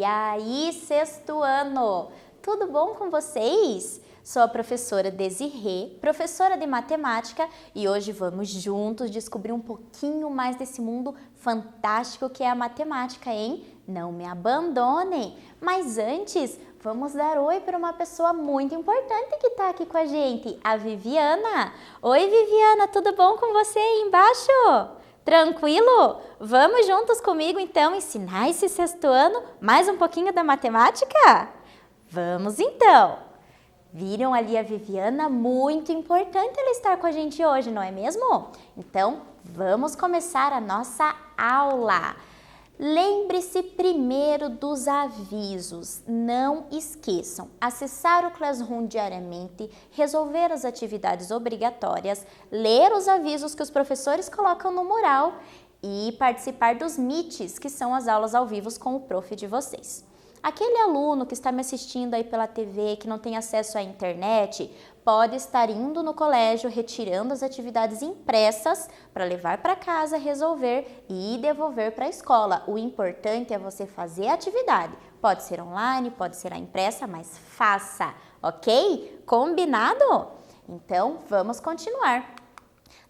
E aí, sexto ano, tudo bom com vocês? Sou a professora Desirê, professora de matemática, e hoje vamos juntos descobrir um pouquinho mais desse mundo fantástico que é a matemática, hein? Não me abandonem! Mas antes, vamos dar oi para uma pessoa muito importante que está aqui com a gente, a Viviana. Oi, Viviana, tudo bom com você aí embaixo? Tranquilo? Vamos juntos comigo então ensinar esse sexto ano mais um pouquinho da matemática? Vamos então! Viram ali a Viviana? Muito importante ela estar com a gente hoje, não é mesmo? Então, vamos começar a nossa aula. Lembre-se primeiro dos avisos, não esqueçam, acessar o Classroom diariamente, resolver as atividades obrigatórias, ler os avisos que os professores colocam no mural e participar dos Meets, que são as aulas ao vivo com o prof de vocês. Aquele aluno que está me assistindo aí pela TV, que não tem acesso à internet, pode estar indo no colégio, retirando as atividades impressas para levar para casa, resolver e devolver para a escola. O importante é você fazer a atividade. Pode ser online, pode ser a impressa, mas faça, ok? Combinado? Então, vamos continuar.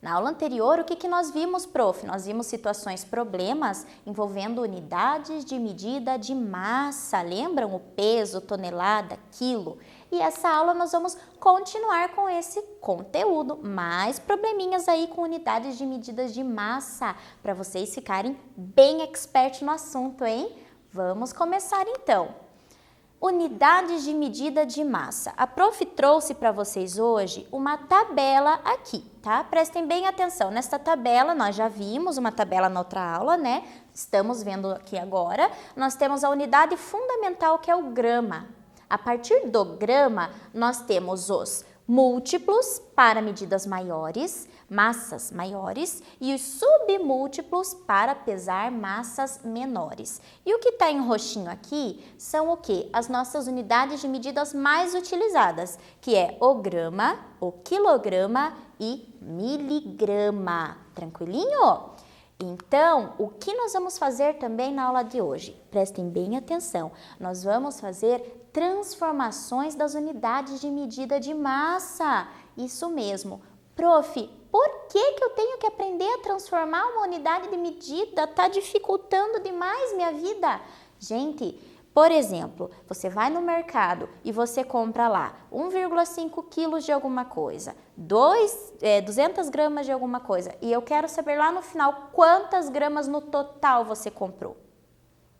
Na aula anterior, o que nós vimos, prof? Nós vimos situações, problemas envolvendo unidades de medida de massa. Lembram? O peso, tonelada, quilo. E essa aula nós vamos continuar com esse conteúdo. Mais probleminhas aí com unidades de medidas de massa, para vocês ficarem bem expert no assunto, hein? Vamos começar então. Unidades de medida de massa. A prof trouxe para vocês hoje uma tabela aqui, tá? Prestem bem atenção. Nesta tabela, nós já vimos uma tabela na outra aula, né? Estamos vendo aqui agora. Nós temos a unidade fundamental, que é o grama. A partir do grama, nós temos os múltiplos para medidas maiores, massas maiores, e os submúltiplos para pesar massas menores. E o que está em roxinho aqui são o quê? As nossas unidades de medidas mais utilizadas, que é o grama, o quilograma e miligrama. Tranquilinho? Então, o que nós vamos fazer também na aula de hoje? Prestem bem atenção. Nós vamos fazer transformações das unidades de medida de massa. Isso mesmo. Prof, por que eu tenho que aprender a transformar uma unidade de medida? Está dificultando demais minha vida. Gente, por exemplo, você vai no mercado e você compra lá 1,5 quilos de alguma coisa, 200 gramas de alguma coisa, e eu quero saber lá no final quantas gramas no total você comprou.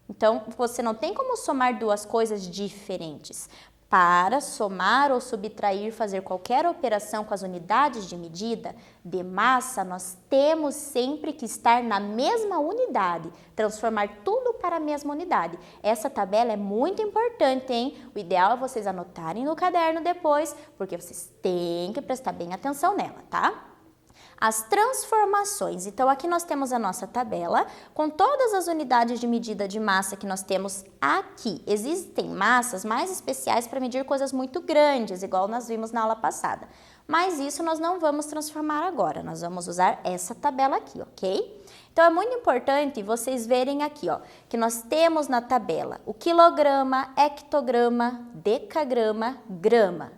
Então, você não tem como somar duas coisas diferentes. Para somar ou subtrair, fazer qualquer operação com as unidades de medida de massa, nós temos sempre que estar na mesma unidade, transformar tudo para a mesma unidade. Essa tabela é muito importante, hein? O ideal é vocês anotarem no caderno depois, porque vocês têm que prestar bem atenção nela, tá? As transformações. Então, aqui nós temos a nossa tabela com todas as unidades de medida de massa que nós temos aqui. Existem massas mais especiais para medir coisas muito grandes, igual nós vimos na aula passada. Mas isso nós não vamos transformar agora, nós vamos usar essa tabela aqui, ok? Então, é muito importante vocês verem aqui, ó, que nós temos na tabela o quilograma, hectograma, decagrama, grama.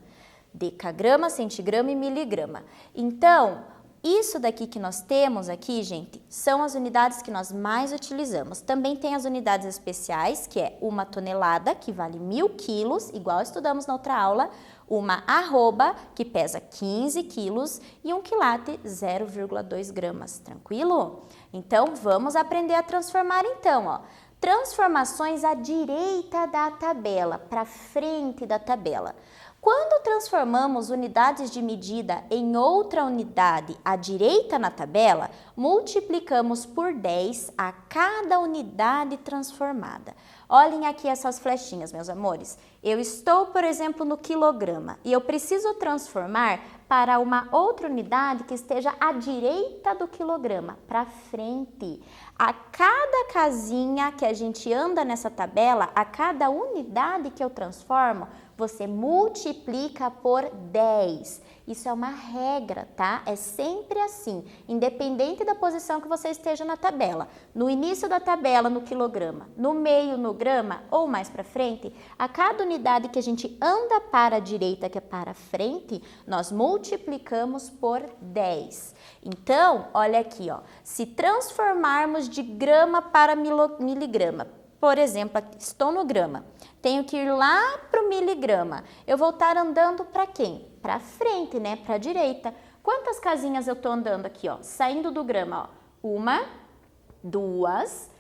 Decagrama, centigrama e miligrama. Então, isso daqui que nós temos aqui, gente, são as unidades que nós mais utilizamos. Também tem as unidades especiais, que é uma tonelada, que vale 1000 quilos, igual estudamos na outra aula, uma arroba, que pesa 15 quilos, e um quilate, 0,2 gramas, tranquilo? Então, vamos aprender a transformar então, ó. Transformações à direita da tabela, para frente da tabela. Quando transformamos unidades de medida em outra unidade à direita na tabela, multiplicamos por 10 a cada unidade transformada. Olhem aqui essas flechinhas, meus amores. Eu estou, por exemplo, no quilograma e eu preciso transformar para uma outra unidade que esteja à direita do quilograma, para frente. A cada casinha que a gente anda nessa tabela, a cada unidade que eu transformo, você multiplica por 10. Isso é uma regra, tá? É sempre assim, independente da posição que você esteja na tabela. No início da tabela, no quilograma, no meio, no grama ou mais para frente, a cada unidade que a gente anda para a direita, que é para frente, nós multiplicamos por 10. Então, olha aqui, ó, se transformarmos de grama para miligrama, por exemplo, aqui, estou no grama, tenho que ir lá para o miligrama. Eu vou estar andando para quem? Para frente, né? Para a direita. Quantas casinhas eu estou andando aqui, ó? Saindo do grama, ó. 1, 2,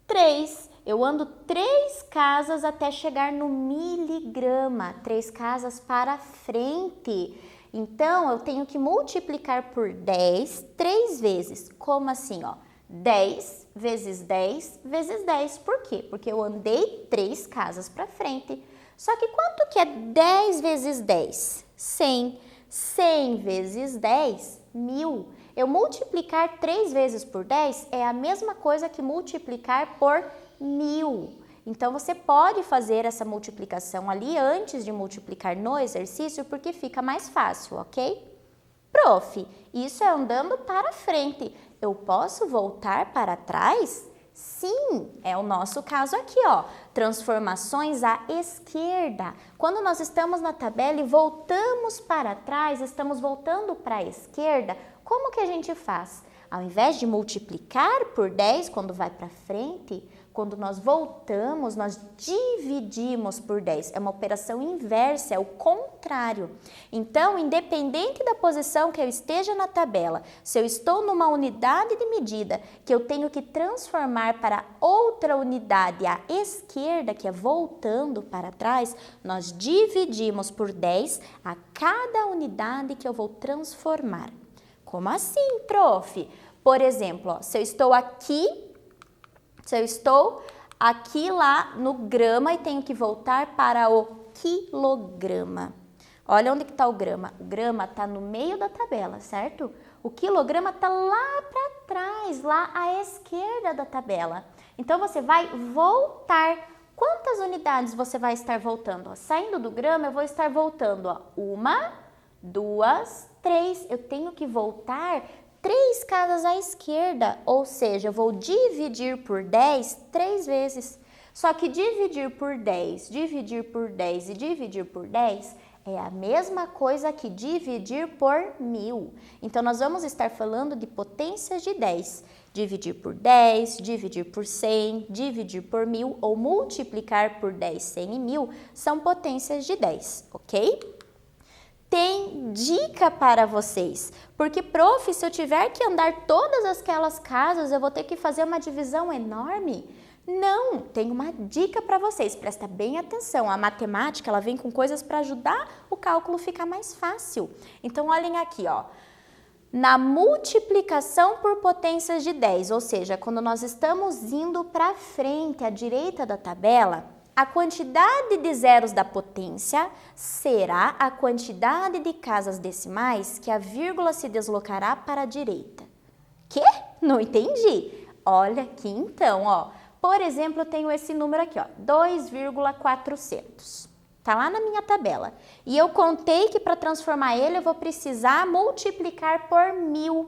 3. Eu ando 3 casas até chegar no miligrama. 3 casas para frente. Então, eu tenho que multiplicar por 10 3 vezes. Como assim, ó? 10 vezes 10 vezes 10. Por quê? Porque eu andei 3 casas para frente. Só que quanto que é 10 vezes 10? 100. 100 vezes 10, 1000. Eu multiplicar 3 vezes por 10 é a mesma coisa que multiplicar por 1000. Então, você pode fazer essa multiplicação ali antes de multiplicar no exercício, porque fica mais fácil, ok? Prof, isso é andando para frente. Eu posso voltar para trás? Sim, é o nosso caso aqui, ó. Transformações à esquerda. Quando nós estamos na tabela e voltamos para trás, estamos voltando para a esquerda, como que a gente faz? Ao invés de multiplicar por 10 quando vai para frente, quando nós voltamos, nós dividimos por 10. É uma operação inversa, é o contrário. Então, independente da posição que eu esteja na tabela, se eu estou numa unidade de medida que eu tenho que transformar para outra unidade à esquerda, que é voltando para trás, nós dividimos por 10 a cada unidade que eu vou transformar. Como assim, prof? Por exemplo, ó, se eu estou aqui lá no grama e tenho que voltar para o quilograma. Olha onde que está o grama. O grama está no meio da tabela, certo? O quilograma está lá para trás, lá à esquerda da tabela. Então, você vai voltar. Quantas unidades você vai estar voltando? Ó, saindo do grama, eu vou estar voltando. Ó, 1, 2, 3. Eu tenho que voltar 3 casas à esquerda, ou seja, eu vou dividir por 10 3 vezes. Só que dividir por 10, dividir por 10 e dividir por 10 é a mesma coisa que dividir por 1000. Então, nós vamos estar falando de potências de 10. Dividir por 10, dividir por 100, dividir por 1000 ou multiplicar por 10, 100 e 1000 são potências de 10, ok? Tem dica para vocês, porque, prof, se eu tiver que andar todas aquelas casas, eu vou ter que fazer uma divisão enorme? Não, tem uma dica para vocês, presta bem atenção, a matemática ela vem com coisas para ajudar o cálculo ficar mais fácil. Então, olhem aqui, ó, na multiplicação por potências de 10, ou seja, quando nós estamos indo para frente, à direita da tabela, a quantidade de zeros da potência será a quantidade de casas decimais que a vírgula se deslocará para a direita. Quê? Não entendi. Olha aqui então, ó. Por exemplo, eu tenho esse número aqui, ó, 2,400. Tá lá na minha tabela. E eu contei que para transformar ele eu vou precisar multiplicar por 1000.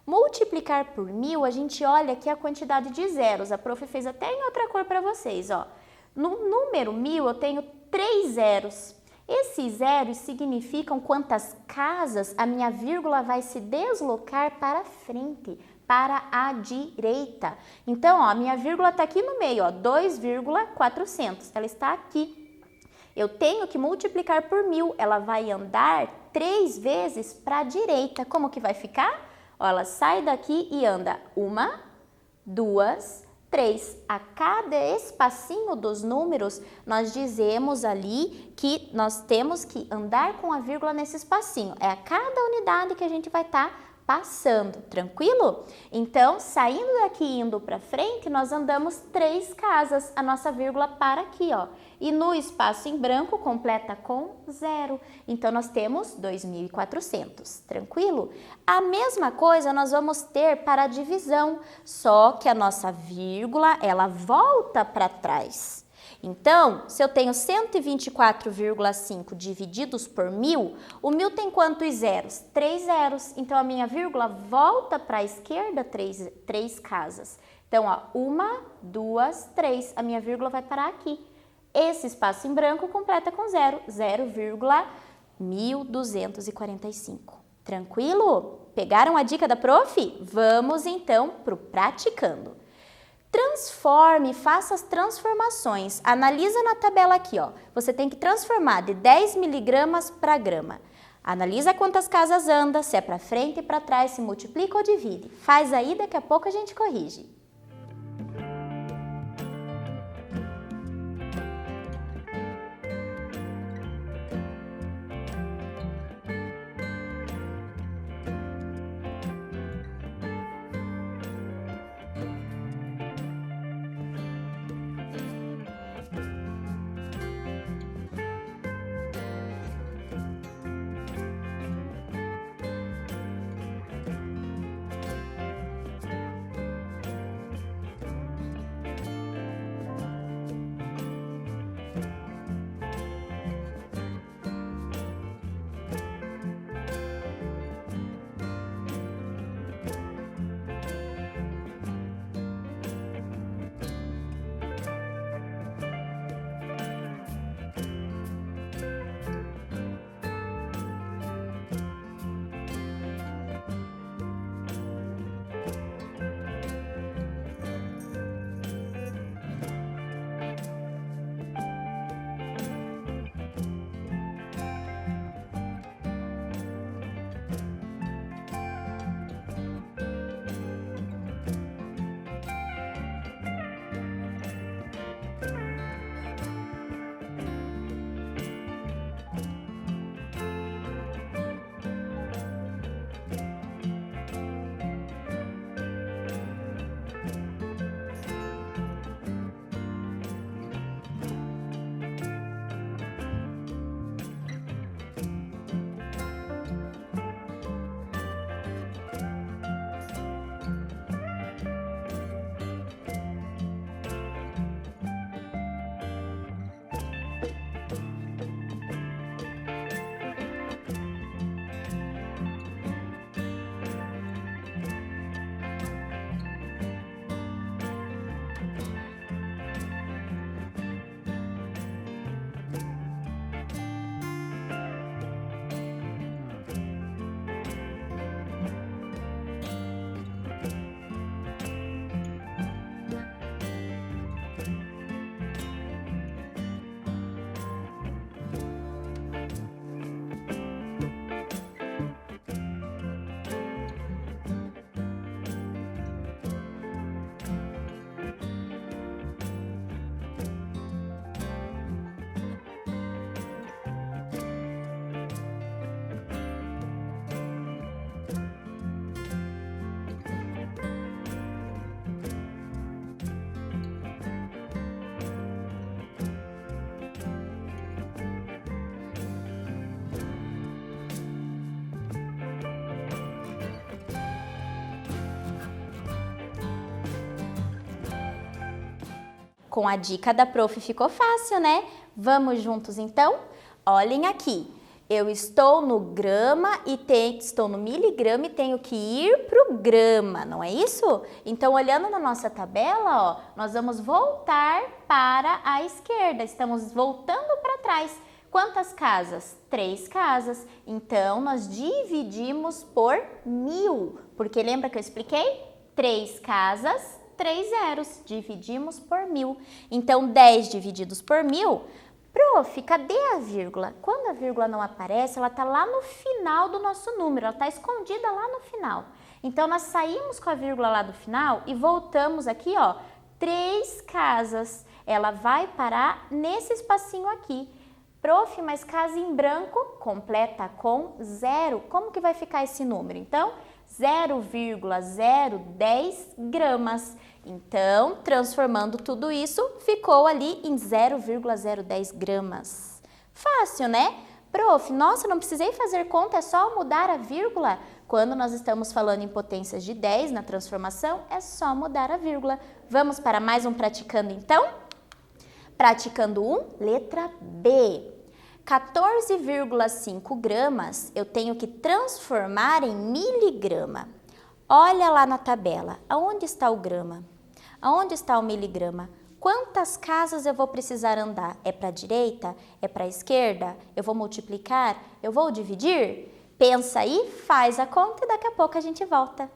Multiplicar por 1000, a gente olha aqui a quantidade de zeros. A prof fez até em outra cor para vocês, ó. No número 1000, eu tenho 3 zeros. Esses zeros significam quantas casas a minha vírgula vai se deslocar para frente, para a direita. Então, ó, a minha vírgula está aqui no meio, ó, 2,400. Ela está aqui. Eu tenho que multiplicar por 1000. Ela vai andar 3 vezes para a direita. Como que vai ficar? Ó, ela sai daqui e anda 1, 2, 3. A cada espacinho dos números, nós dizemos ali que nós temos que andar com a vírgula nesse espacinho. É a cada unidade que a gente vai estar passando, tranquilo? Então, saindo daqui e indo para frente, nós andamos 3 casas, a nossa vírgula para aqui, ó. E no espaço em branco, completa com 0. Então, nós temos 2.400, tranquilo? A mesma coisa nós vamos ter para a divisão, só que a nossa vírgula, ela volta para trás. Então, se eu tenho 124,5 divididos por 1.000, o 1.000 tem quantos zeros? 3 zeros. Então, a minha vírgula volta para a esquerda 3 casas. Então, ó, 1, 2, 3. A minha vírgula vai parar aqui. Esse espaço em branco completa com 0, 0,1245. Tranquilo? Pegaram a dica da prof? Vamos então para o praticando. Transforme, faça as transformações. Analisa na tabela aqui, ó. Você tem que transformar de 10 miligramas para grama. Analisa quantas casas anda, se é para frente e para trás, se multiplica ou divide. Faz aí, daqui a pouco a gente corrige. Com a dica da prof ficou fácil, né? Vamos juntos então? Olhem aqui. Eu estou no grama e estou no miligrama e tenho que ir para o grama, não é isso? Então, olhando na nossa tabela, ó, nós vamos voltar para a esquerda. Estamos voltando para trás. Quantas casas? 3 casas. Então, nós dividimos por 1.000. Porque lembra que eu expliquei? 3 casas, 3 zeros. Dividimos por 1.000. Então, 10 divididos por 1.000... Prof, cadê a vírgula? Quando a vírgula não aparece, ela está lá no final do nosso número, ela está escondida lá no final. Então, nós saímos com a vírgula lá do final e voltamos aqui, ó, 3 casas. Ela vai parar nesse espacinho aqui. Prof, mas casa em branco completa com 0. Como que vai ficar esse número? Então, 0,010 gramas. Então, transformando tudo isso, ficou ali em 0,010 gramas. Fácil, né? Prof, nossa, não precisei fazer conta, é só mudar a vírgula. Quando nós estamos falando em potências de 10 na transformação, é só mudar a vírgula. Vamos para mais um praticando então? Praticando 1, letra B. 14,5 gramas eu tenho que transformar em miligrama. Olha lá na tabela, aonde está o grama? Aonde está o miligrama? Quantas casas eu vou precisar andar? É para a direita? É para a esquerda? Eu vou multiplicar? Eu vou dividir? Pensa aí, faz a conta e daqui a pouco a gente volta.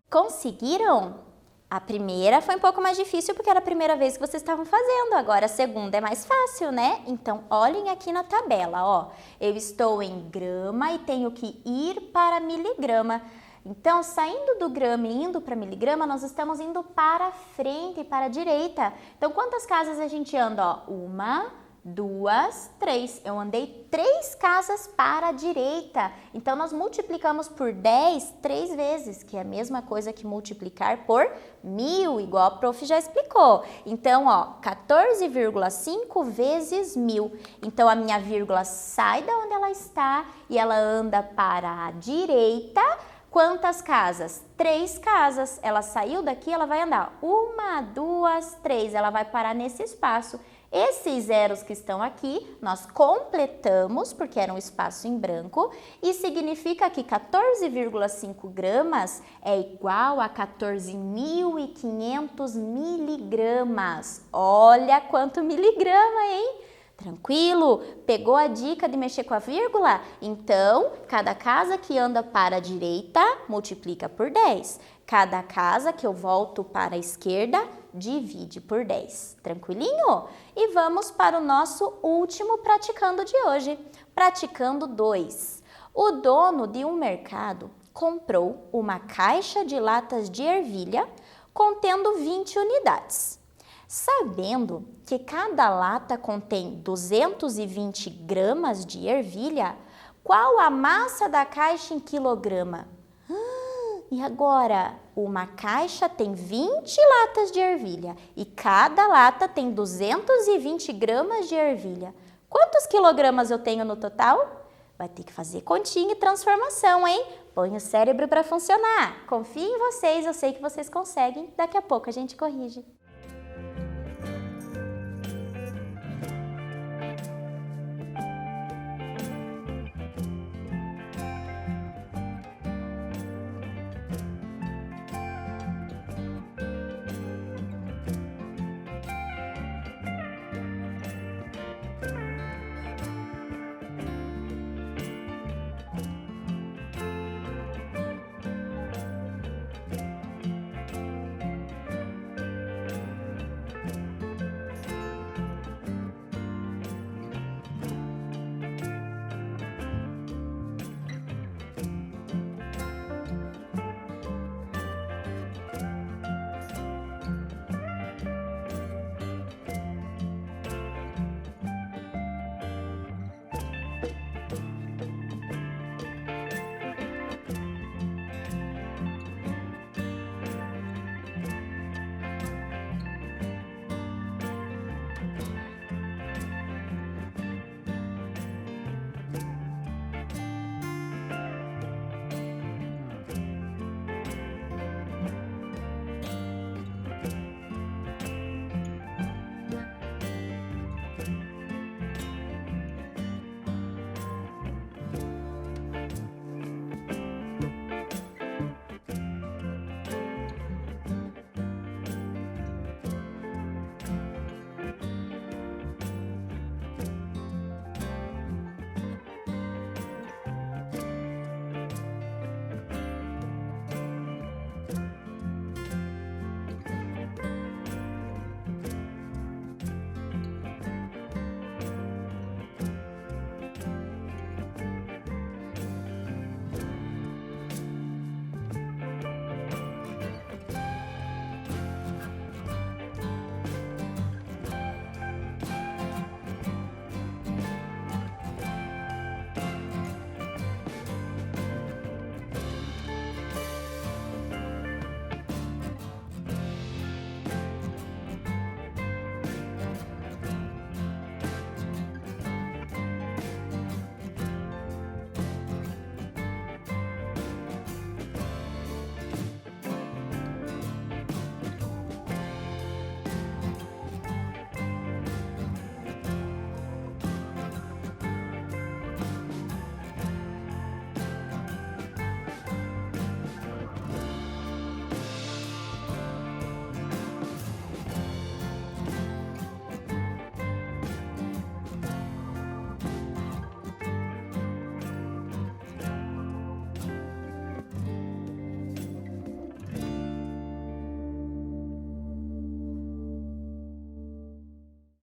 Conseguiram? A primeira foi um pouco mais difícil porque era a primeira vez que vocês estavam fazendo, agora a segunda é mais fácil, né? Então, olhem aqui na tabela, ó. Eu estou em grama e tenho que ir para miligrama. Então, saindo do grama e indo para miligrama, nós estamos indo para frente, para a direita. Então, quantas casas a gente anda, ó? 1, 2, 3. Eu andei 3 casas para a direita. Então, nós multiplicamos por 10 3 vezes, que é a mesma coisa que multiplicar por 1000, igual a prof já explicou. Então, ó, 14,5 vezes 1000. Então, a minha vírgula sai da onde ela está e ela anda para a direita. Quantas casas? 3 casas. Ela saiu daqui, ela vai andar 1, 2, 3. Ela vai parar nesse espaço. Esses zeros que estão aqui, nós completamos, porque era um espaço em branco, e significa que 14,5 gramas é igual a 14.500 miligramas. Olha quanto miligrama, hein? Tranquilo? Pegou a dica de mexer com a vírgula? Então, cada casa que anda para a direita, multiplica por 10. Cada casa que eu volto para a esquerda, divide por 10. Tranquilinho? E vamos para o nosso último praticando de hoje. Praticando 2. O dono de um mercado comprou uma caixa de latas de ervilha contendo 20 unidades. Sabendo que cada lata contém 220 gramas de ervilha, qual a massa da caixa em quilograma? E agora, uma caixa tem 20 latas de ervilha e cada lata tem 220 gramas de ervilha. Quantos quilogramas eu tenho no total? Vai ter que fazer continha e transformação, hein? Põe o cérebro para funcionar. Confie em vocês, eu sei que vocês conseguem. Daqui a pouco a gente corrige.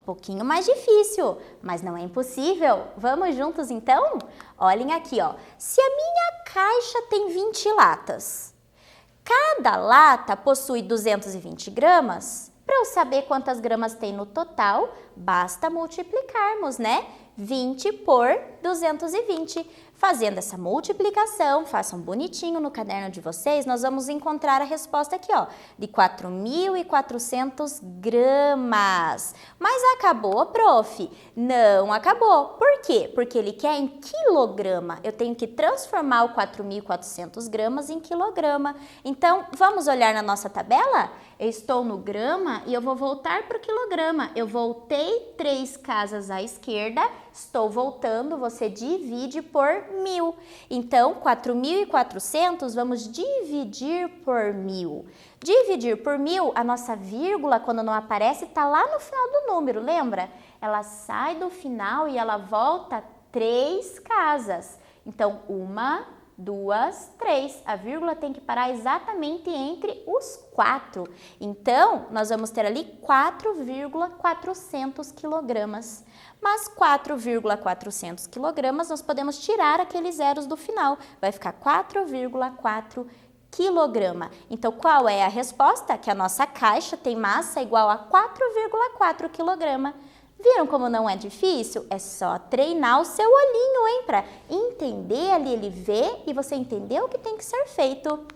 Pouquinho mais difícil, mas não é impossível. Vamos juntos então? Olhem aqui, ó. Se a minha caixa tem 20 latas, cada lata possui 220 gramas, para eu saber quantas gramas tem no total, basta multiplicarmos, né? 20 por 220. Fazendo essa multiplicação, façam bonitinho no caderno de vocês, nós vamos encontrar a resposta aqui, ó, de 4.400 gramas. Mas acabou, prof? Não acabou. Por quê? Porque ele quer em quilograma. Eu tenho que transformar o 4.400 gramas em quilograma. Então, vamos olhar na nossa tabela? Eu estou no grama e eu vou voltar para o quilograma. Eu voltei 3 casas à esquerda, estou voltando, você divide por 1.000. Então, 4.400 vamos dividir por 1.000. Dividir por 1.000, a nossa vírgula, quando não aparece, está lá no final do número, lembra? Ela sai do final e ela volta 3 casas. Então, 1, 2, 3. A vírgula tem que parar exatamente entre os 4. Então, nós vamos ter ali 4,400 quilogramas. Mas 4,400 quilogramas, nós podemos tirar aqueles zeros do final. Vai ficar 4,4 quilograma. Então, qual é a resposta? Que a nossa caixa tem massa igual a 4,4 quilograma. Viram como não é difícil? É só treinar o seu olhinho, hein? Para entender ali, ele vê e você entender o que tem que ser feito.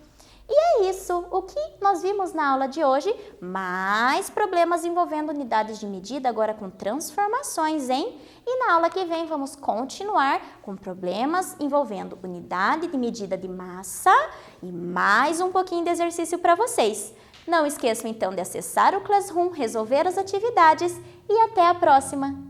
E é isso, o que nós vimos na aula de hoje, mais problemas envolvendo unidades de medida, agora com transformações, hein? E na aula que vem vamos continuar com problemas envolvendo unidade de medida de massa e mais um pouquinho de exercício para vocês. Não esqueçam então de acessar o Classroom, resolver as atividades e até a próxima!